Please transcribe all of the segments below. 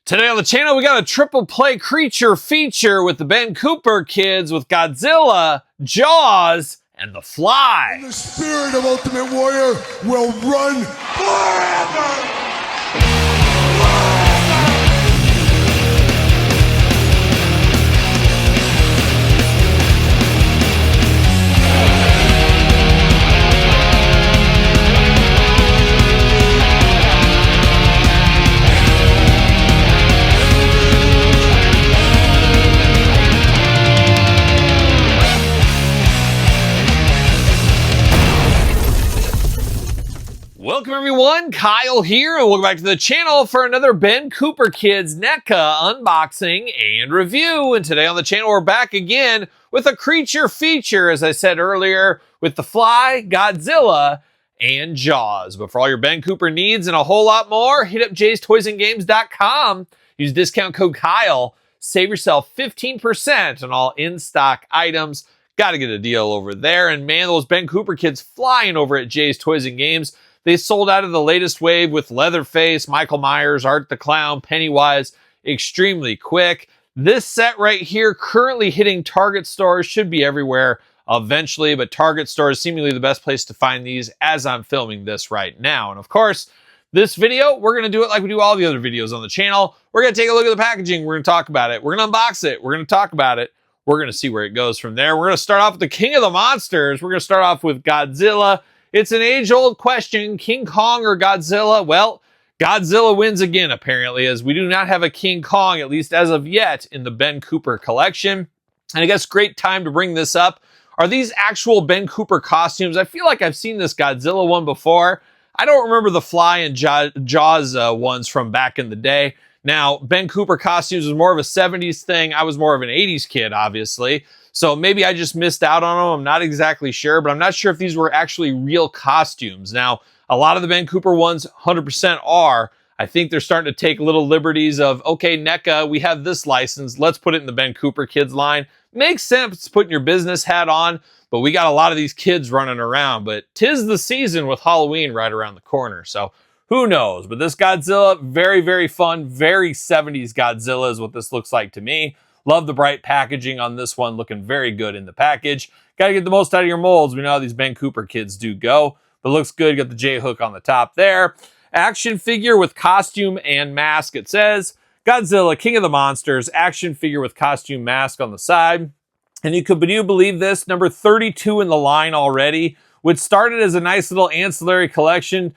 Today on the channel, we got a triple play creature feature with the Ben Cooper kids with Godzilla, Jaws, and The Fly. The spirit of Ultimate Warrior will run forever! Welcome everyone, Kyle here, and welcome back to the channel for another Ben Cooper Kids NECA unboxing and review. And today on the channel, we're back again with a creature feature, as I said earlier, with The Fly, Godzilla, and Jaws. But for all your Ben Cooper needs and a whole lot more, hit up jaystoysandgames.com. Use discount code Kyle. Save yourself 15% on all in-stock items. Got to get a deal over there. And man, those Ben Cooper kids flying over at Jay's Toys and Games. They sold out of the latest wave with Leatherface, Michael Myers, Art the Clown, Pennywise, extremely quick. This set right here currently hitting Target stores, should be everywhere eventually, but Target stores seemingly the best place to find these as I'm filming this right now. And of course, this video, we're going to do it like we do all the other videos on the channel. We're going to take a look at the packaging. We're going to talk about it. We're going to unbox it. We're going to talk about it. We're going to see where it goes from there. We're going to start off with the king of the monsters. We're going to start off with Godzilla. It's an age-old question, King Kong or Godzilla? Well, Godzilla wins again, apparently, as we do not have a King Kong, at least as of yet, in the Ben Cooper collection. And I guess great time to bring this up. Are these actual Ben Cooper costumes? I feel like I've seen this Godzilla one before. I don't remember the Fly and Jaws ones from back in the day. Now, Ben Cooper costumes was more of a 70s thing. I was more of an 80s kid, obviously. So maybe I just missed out on them. I'm not exactly sure, but I'm not sure if these were actually real costumes. Now, a lot of the Ben Cooper ones 100% are. I think they're starting to take little liberties of, okay, NECA, we have this license. Let's put it in the Ben Cooper kids line. Makes sense putting your business hat on, but we got a lot of these kids running around. But 'tis the season with Halloween right around the corner. So who knows? But this Godzilla, very, very fun. Very 70s Godzilla is what this looks like to me. Love the bright packaging on this one, looking very good in the package. Got to get the most out of your molds. We know how these Ben Cooper kids do go, but looks good. Got the J hook on the top there. Action figure with costume and mask. It says Godzilla, King of the Monsters, action figure with costume mask on the side. And do you believe this? Number 32 in the line already, which started as a nice little ancillary collection,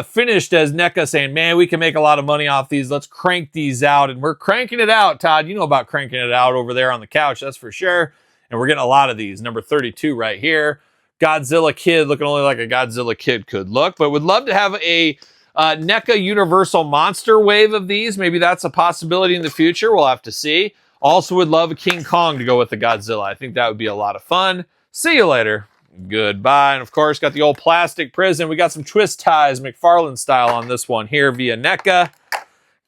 finished as NECA saying, man, we can make a lot of money off these. Let's crank these out. And we're cranking it out, Todd. You know about cranking it out over there on the couch, that's for sure. And we're getting a lot of these. Number 32 right here. Godzilla kid looking only like a Godzilla kid could look. But would love to have a NECA Universal Monster wave of these. Maybe that's a possibility in the future. We'll have to see. Also would love a King Kong to go with the Godzilla. I think that would be a lot of fun. See you later. Goodbye. And of course, got the old plastic prison. We got some twist ties, McFarlane style on this one here via NECA.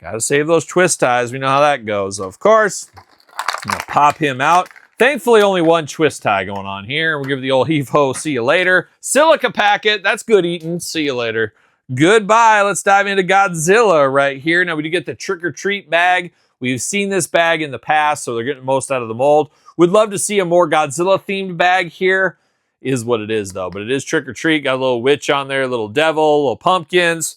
Got to save those twist ties. We know how that goes. Of course, I'm going to pop him out. Thankfully, only one twist tie going on here. We'll give the old heave-ho. See you later. Silica packet. That's good eating. See you later. Goodbye. Let's dive into Godzilla right here. Now, we do get the trick-or-treat bag. We've seen this bag in the past, so they're getting the most out of the mold. Would love to see a more Godzilla-themed bag here. Is what it is, though. But it is trick-or-treat. Got a little witch on there, a little devil, little pumpkins.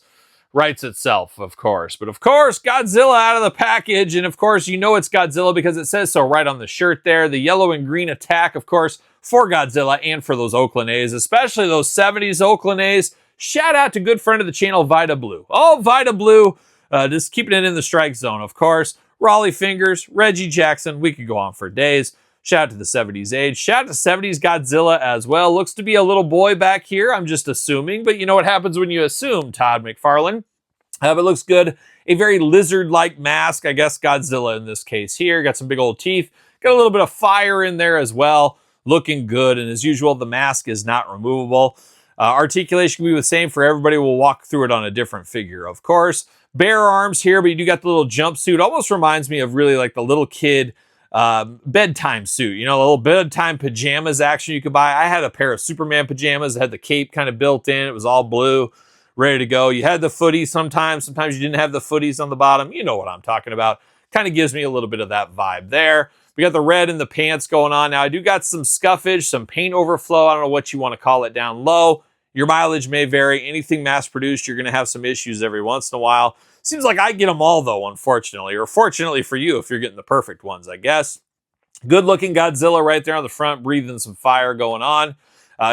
Writes itself, of course. But of course, Godzilla out of the package. And of course, you know it's Godzilla because it says so right on the shirt there. The yellow and green attack, of course, for Godzilla and for those Oakland A's, especially those 70s Oakland A's. Shout out to good friend of the channel, Vita Blue. Oh, Vita Blue, just keeping it in the strike zone, of course. Raleigh Fingers, Reggie Jackson. We could go on for days. Shout out to the 70s age. Shout out to 70s Godzilla as well. Looks to be a little boy back here. I'm just assuming, but you know what happens when you assume, Todd McFarlane. But it looks good. A very lizard-like mask. I guess Godzilla in this case here. Got some big old teeth. Got a little bit of fire in there as well. Looking good. And as usual, the mask is not removable. Articulation can be the same for everybody. We'll walk through it on a different figure, of course. Bare arms here, but you do got the little jumpsuit. Almost reminds me of really like the little kid bedtime suit, you know, a little bedtime pajamas action you could buy. I had a pair of Superman pajamas that had the cape kind of built in. It was all blue. ready to go. You had the footies sometimes you didn't have the footies on the bottom. You know what I'm talking about. Kind of gives me a little bit of that vibe there. We got the red in the pants going on. Now I do got some scuffage, some paint overflow. I don't know what you want to call it down low. Your mileage may vary. Anything mass produced, you're going to have some issues every once in a while. Seems like I get them all though, unfortunately, or fortunately for you if you're getting the perfect ones, I guess. Good looking Godzilla right there on the front, breathing some fire going on.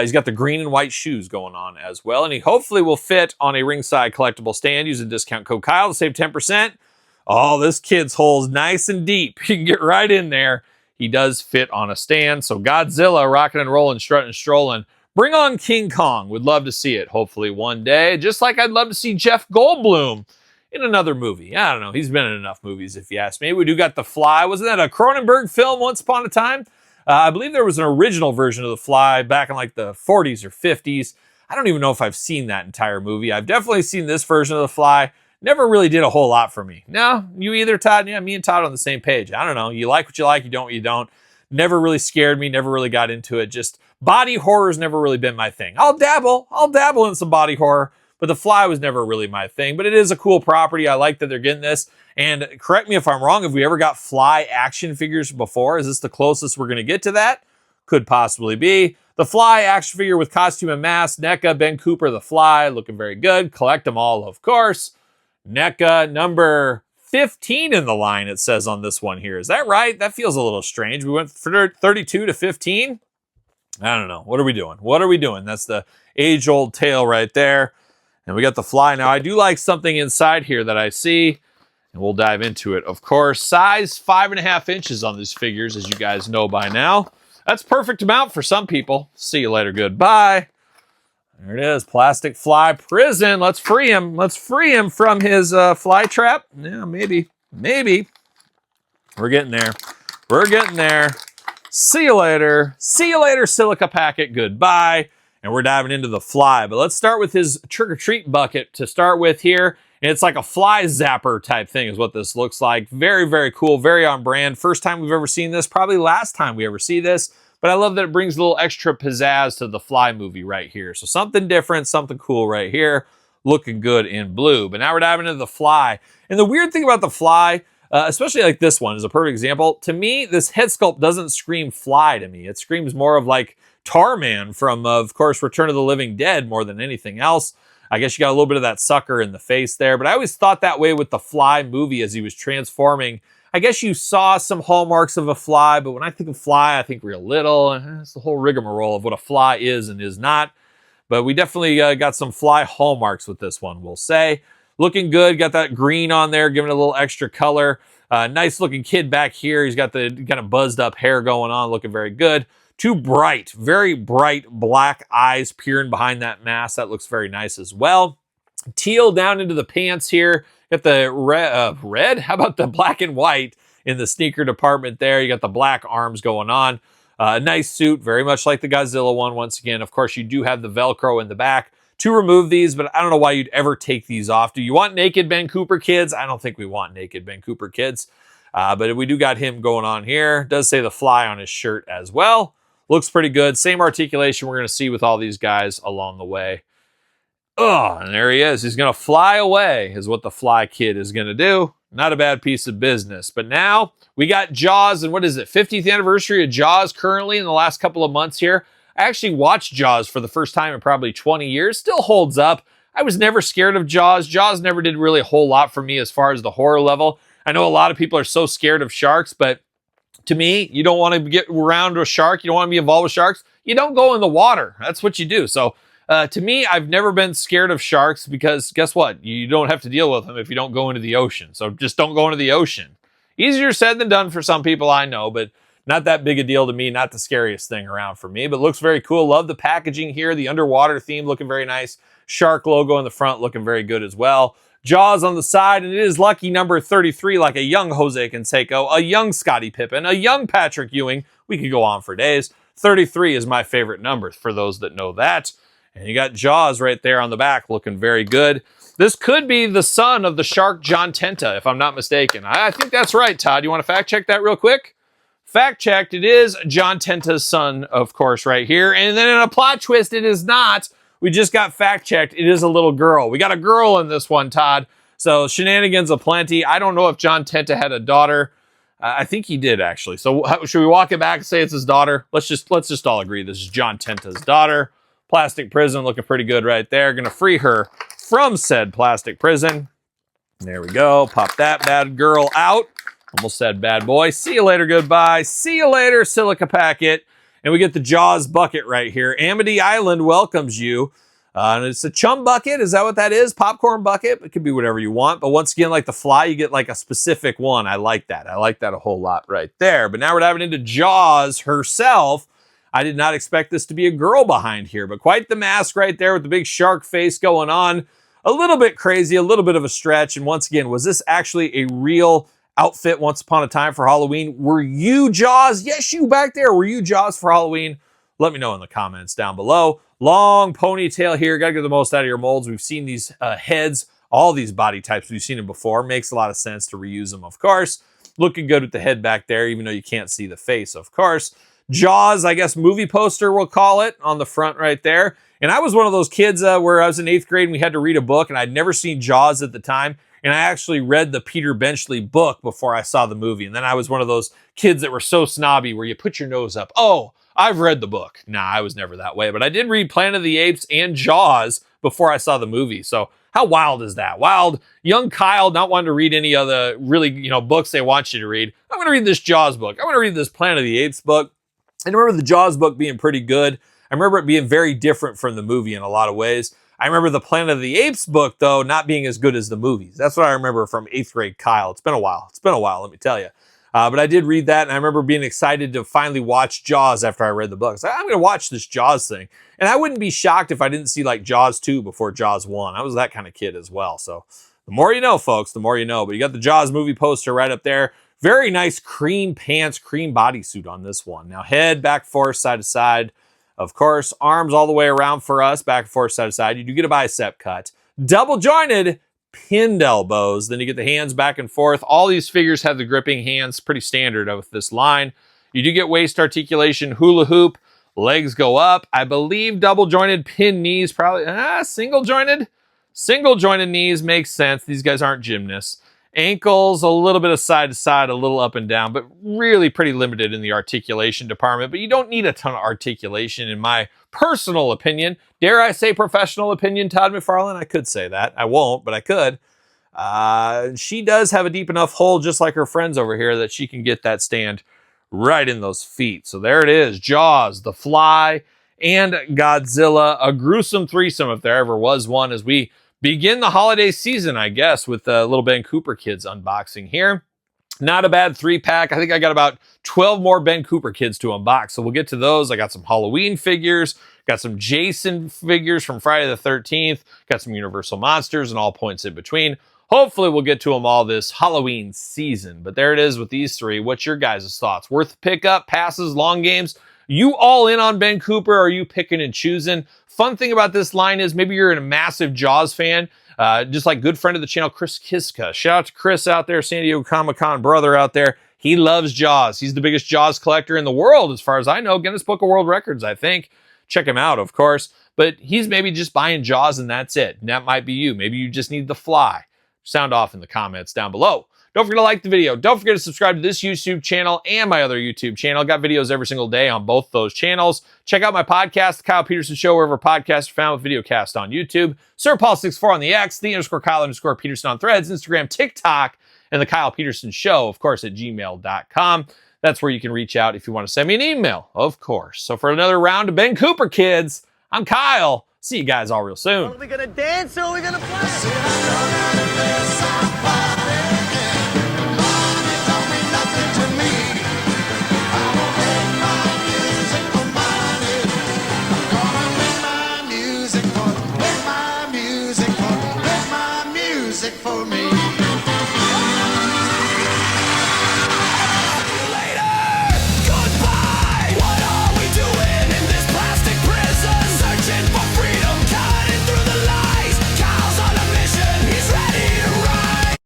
He's got the green and white shoes going on as well. And he hopefully will fit on a ringside collectible stand using discount code Kyle to save 10%. Oh, this kid's hole's nice and deep. You can get right in there. He does fit on a stand. So Godzilla rocking and rolling, strutting and strolling. Bring on King Kong. Would love to see it, hopefully one day. Just like I'd love to see Jeff Goldblum in another movie. I don't know. He's been in enough movies, if you ask me. We do got The Fly. Wasn't that a Cronenberg film once upon a time? I believe there was an original version of The Fly back in like the 40s or 50s. I don't even know if I've seen that entire movie. I've definitely seen this version of The Fly. Never really did a whole lot for me. No, you either, Todd? Yeah, me and Todd are on the same page. I don't know. You like what you like, you don't what you don't. Never really scared me, never really got into it. Just body horror's never really been my thing. I'll dabble in some body horror, but The Fly was never really my thing. But it is a cool property. I like that they're getting this. And correct me if I'm wrong, have we ever got Fly action figures before? Is this the closest we're going to get to that? Could possibly be. The Fly action figure with costume and mask. NECA, Ben Cooper, The Fly, looking very good. Collect them all, of course. NECA number 15 in the line, it says on this one here. Is that right? That feels a little strange. We went from 32 to 15. I don't know. What are we doing? What are we doing? That's the age-old tale right there. And we got The Fly. Now, I do like something inside here that I see, and we'll dive into it, of course. Size 5.5 inches on these figures, as you guys know by now. That's perfect amount for some people. See you later. Goodbye. There it is. Plastic Fly prison. Let's free him. Let's free him from his fly trap. Yeah, maybe. Maybe. We're getting there. We're getting there. See you later. See you later, silica packet. Goodbye. And we're diving into The Fly. But let's start with his trick-or-treat bucket to start with here. And it's like a fly zapper type thing is what this looks like. Very, very cool. Very on brand. First time we've ever seen this. Probably last time we ever see this. But I love that it brings a little extra pizzazz to the Fly movie right here. So something different, something cool right here. Looking good in blue. But now we're diving into The Fly. And the weird thing about The Fly, especially like this one is a perfect example. To me, this head sculpt doesn't scream Fly to me. It screams more of like Tarman from, of course, Return of the Living Dead more than anything else. I guess you got a little bit of that sucker in the face there. But I always thought that way with the Fly movie as he was transforming. I guess you saw some hallmarks of a fly, but when I think of Fly, I think real little. It's the whole rigmarole of what a fly is and is not. But we definitely got some Fly hallmarks with this one, we'll say. Looking good. Got that green on there, giving it a little extra color. Nice looking kid back here. He's got the kind of buzzed up hair going on, looking very good. Two bright, very bright black eyes peering behind that mask. That looks very nice as well. Teal down into the pants here. Got the red? How about the black and white in the sneaker department there? You got the black arms going on. Nice suit, very much like the Godzilla one. Once again, of course, you do have the Velcro in the back to remove these, but I don't know why you'd ever take these off. Do you want naked Ben Cooper kids? I don't think we want naked Ben Cooper kids. But we do got him going on here. Does say The Fly on his shirt as well. Looks pretty good. Same articulation we're going to see with all these guys along the way. Oh, and there he is. He's going to fly away is what the Fly kid is going to do. Not a bad piece of business. But now we got Jaws, and what is it, 50th anniversary of Jaws currently in the last couple of months here. I actually watched Jaws for the first time in probably 20 years. Still holds up. I was never scared of Jaws. Jaws never did really a whole lot for me as far as the horror level. I know a lot of people are so scared of sharks, but to me, you don't want to get around a shark. You don't want to be involved with sharks. You don't go in the water. That's what you do. So to me, I've never been scared of sharks because guess what? You don't have to deal with them if you don't go into the ocean. So just don't go into the ocean. Easier said than done for some people, I know, but not that big a deal to me. Not the scariest thing around for me, but looks very cool. Love the packaging here. The underwater theme looking very nice. Shark logo in the front looking very good as well. Jaws on the side, and it is lucky number 33, like a young Jose Canseco, a young Scottie Pippen, a young Patrick Ewing. We could go on for days. 33 is my favorite number for those that know that. And you got Jaws right there on the back looking very good. This could be the son of the shark John Tenta, if I'm not mistaken. I think that's right, Todd. You want to fact check that real quick? Fact checked. It is John Tenta's son, of course, right here. And then in a plot twist, it is not. we just got fact-checked. It is a little girl. We got a girl in this one, Todd. So shenanigans aplenty. I don't know if John Tenta had a daughter. I think he did, actually. So should we walk it back and say it's his daughter? Let's just all agree this is John Tenta's daughter. Plastic prison, looking pretty good right there. Gonna free her from said plastic prison. There we go. Pop that bad girl out. Almost said bad boy. See you later, goodbye. See you later, silica packet. And we get the Jaws bucket right here. Amity Island welcomes you. And it's a chum bucket. Is that what that is? Popcorn bucket? It could be whatever you want. But once again, like the fly, you get like a specific one. I like that. I like that a whole lot right there. But now we're diving into Jaws herself. I did not expect this to be a girl behind here, but quite the mask right there with the big shark face going on. A little bit crazy, a little bit of a stretch. And once again, was this actually a real outfit once upon a time for Halloween? Were you Jaws? Yes, you back there. Were you Jaws for Halloween? Let me know in the comments down below. Long ponytail here. Got to get the most out of your molds. We've seen these heads, all these body types. We've seen them before. Makes a lot of sense to reuse them, of course. Looking good with the head back there, even though you can't see the face, of course. Jaws, I guess, movie poster, we'll call it, on the front right there. And I was one of those kids where I was in 8th grade and we had to read a book, and I'd never seen Jaws at the time. And I actually read the Peter Benchley book before I saw the movie. And then I was one of those kids that were so snobby where you put your nose up. Oh, I've read the book. Nah, I was never that way. But I did read Planet of the Apes and Jaws before I saw the movie. So how wild is that? Wild, young Kyle not wanting to read any of the really, books they want you to read. I'm going to read this Jaws book. I'm going to read this Planet of the Apes book. And I remember the Jaws book being pretty good. I remember it being very different from the movie in a lot of ways. I remember the Planet of the Apes book, though, not being as good as the movies. That's what I remember from 8th grade Kyle. It's been a while. It's been a while, let me tell you. But I did read that, and I remember being excited to finally watch Jaws after I read the book. So I'm going to watch this Jaws thing. And I wouldn't be shocked if I didn't see, like, Jaws 2 before Jaws 1. I was that kind of kid as well. So the more you know, folks, the more you know. But you got the Jaws movie poster right up there. Very nice cream pants, cream bodysuit on this one. Now, head back, forth, side to side. Of course, arms all the way around for us, back and forth, side to side. You do get a bicep cut. Double jointed, pinned elbows. Then you get the hands back and forth. All these figures have the gripping hands, pretty standard with this line. You do get waist articulation, hula hoop. Legs go up. I believe double jointed, pinned knees, probably single jointed. Single jointed knees makes sense. These guys aren't gymnasts. Ankles, a little bit of side to side, a little up and down, but really pretty limited in the articulation department. But you don't need a ton of articulation, in my personal opinion. Dare I say professional opinion, Todd McFarlane? I could say that. I won't, but I could. She does have a deep enough hole, just like her friends over here, that she can get that stand right in those feet. So there it is. Jaws, The Fly, and Godzilla. A gruesome threesome, if there ever was one, as we begin the holiday season, I guess, with little Ben Cooper kids unboxing here. Not a bad 3-pack. I think I got about 12 more Ben Cooper kids to unbox, so we'll get to those. I got some Halloween figures, got some Jason figures from Friday the 13th, got some Universal Monsters, and all points in between. Hopefully we'll get to them all this Halloween season. But there it is with these three. What's your guys' thoughts? Worth the pickup, passes, long games? You all in on Ben Cooper, or are you picking and choosing? Fun thing about this line is maybe you're a massive Jaws fan, just like good friend of the channel, Chris Kiska. Shout out to Chris out there, San Diego Comic-Con brother out there. He loves Jaws. He's the biggest Jaws collector in the world, as far as I know. Guinness Book of World Records, I think. Check him out, of course. But he's maybe just buying Jaws and that's it. And that might be you. Maybe you just need The Fly. Sound off in the comments down below. Don't forget to like the video. Don't forget to subscribe to this YouTube channel and my other YouTube channel. Got videos every single day on both those channels. Check out my podcast, The Kyle Peterson Show, wherever podcasts are found, with videocast on YouTube. SirPaul64 on the X, _Kyle_Peterson on Threads, Instagram, TikTok, and The Kyle Peterson Show, of course, at gmail.com. That's where you can reach out if you want to send me an email, of course. So for another round of Ben Cooper kids, I'm Kyle. See you guys all real soon. Are we gonna dance or are we gonna play?